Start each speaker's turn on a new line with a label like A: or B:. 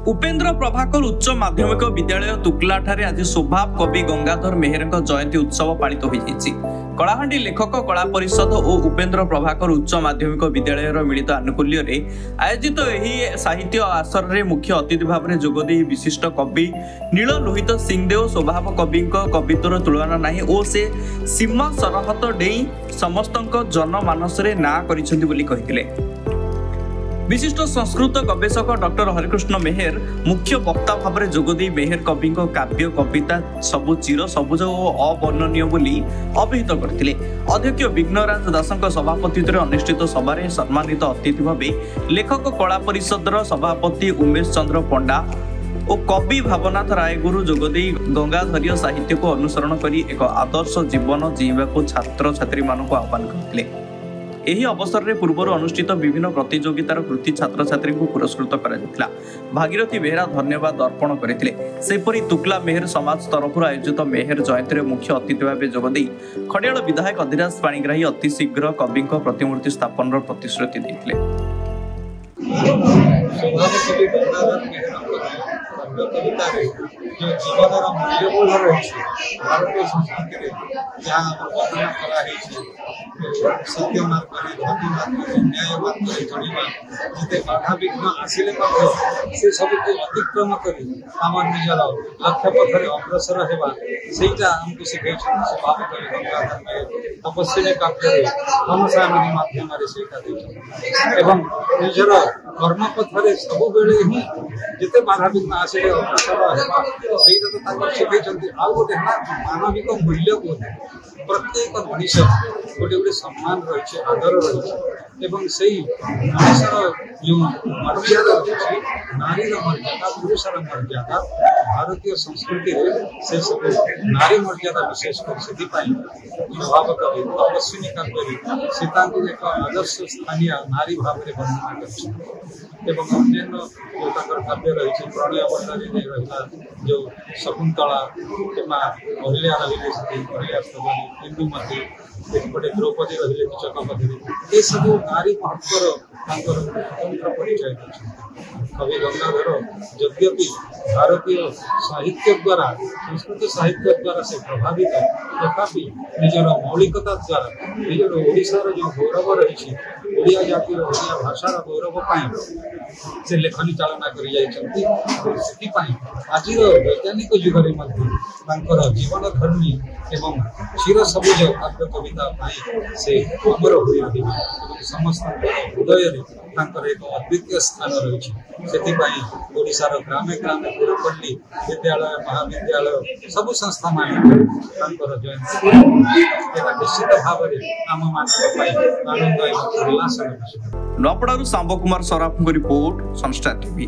A: उपेन्द्र प्रभाकर उच्च माध्यमिक विद्यालय तुकला ठारे आज स्वभाव कवि गंगाधर मेहर जयंती उत्सव पालित होईଯାଇଛି। कलाहांडी लेखक कला परिषद और उपेन्द्र प्रभाकर उच्च माध्यमिक विद्यालय मिलित आनुकूल्य आयोजित यह साहित्य आसर में मुख्य अतिथि भाव में जोगदे विशिष्ट कवि नील लोहित सिंहदेव स्वभाव कवि कवित्वर तुलना नहीं और से सीमा सरहद डेई समस्त जनमानस ना कर विशिष्ट संस्कृत गवेषक डॉक्टर हरिकृष्ण मेहर मुख्य वक्ता भाव में जोगदे मेहर कवि काव्य कविता सबु चिर सबुज और अवर्णनीय बोली अभिहित करथिले। अध्यक्ष विघ्नराज दासଙ୍କ सभापतित्व अनुष्ठित सभा सम्मानित अतिथि भाव लेखक कला परिषदर सभापति उमेश चंद्र पंडा और कवि भावनाथ रायगुरु जोगदे गंगाधरीय साहित्य को अनुसरण करी एक आदर्श जीवन जीवा छात्र छात्री मानक आह्वान करथिले। एही अवसर में पूर्व अनुष्ठित विभिन्न प्रतियोगितार कृति छात्र छात्री को पुरस्कृत करा भागीरथी बेहरा धन्यवाद अर्पण करते। सेपरी तुकला मेहर समाज तरफ आयोजित मेहर जयंती में मुख्य अतिथि भाव जोगदे खड़ियाल विधायक अधिराज पाणिग्राही अति शीघ्र कवि प्रतिमूर्ति स्थापन प्रतिश्रुति देते।
B: जो जीवन मूल्यबोध रही भारतीय संस्कृति जहाँ सत्य मार्ग धर्म मार्ग न्याय मार्ग चढ़ा जिते बाधा विघ्न आसिले से सब अतिक्रम कर निजर लक्ष्य पथर अग्रसर होगा सहीटा आमको शिखे स्वभाव कवि गंगाधर मेहर तपस्वी काव्य घनश्यामी मध्यम एवं निजर कर्म पथर सब बेले ही जिते बाधा विघ्न आसिले अग्रसर होगा सहीटा तो शिखे आउ गोटे मानविक मूल्य को प्रत्येक मनीष गोटे गोटे सम्मान रही आदर रही मनुष्यर जो मर्यादा रही नारी मर्यादा पुरुषर मर्यादा भारतीय संस्कृति से सब नारी मर्यादा विशेषकर से स्वभाव कवि तपस्विनी काव्य सीता एक आदर्श स्थानीय नारी भाव में वर्णना कर अन्य जो काव्य रही प्रणय वर्णन रहा जो शकुंतला कि महिला रही इंदुमती गोटे द्रौपदी रही चकपथी ये सब नारी महत्वर स्वतंत्र परिचय कवि गंगाधर यद्यपि भारतीय साहित्य द्वारा संस्कृत साहित्य द्वारा से प्रभावित तथापि निजर मौलिकता द्वारा निजर ओडिशार जो गौरव रही ओडिया जातिर ओडिया भाषार गौरव से लेखनी चालना कर आज वैज्ञानिक जुगरे जीवन धर्मी एवं चिर सबुज काव्य कविता से अमर हो रही समस्त हृदय एक अद्वितीय स्थान रही ओडिशार ग्रामे ग्रामे पुरपल्ली विद्यालय महाविद्यालय सबु संस्था मान जयंती निश्चित भाव में आम मान आनंद एवं उल्लास।
A: नपड़ारू सांब कुमार सराफ रिपोर्ट संस्था टीवी।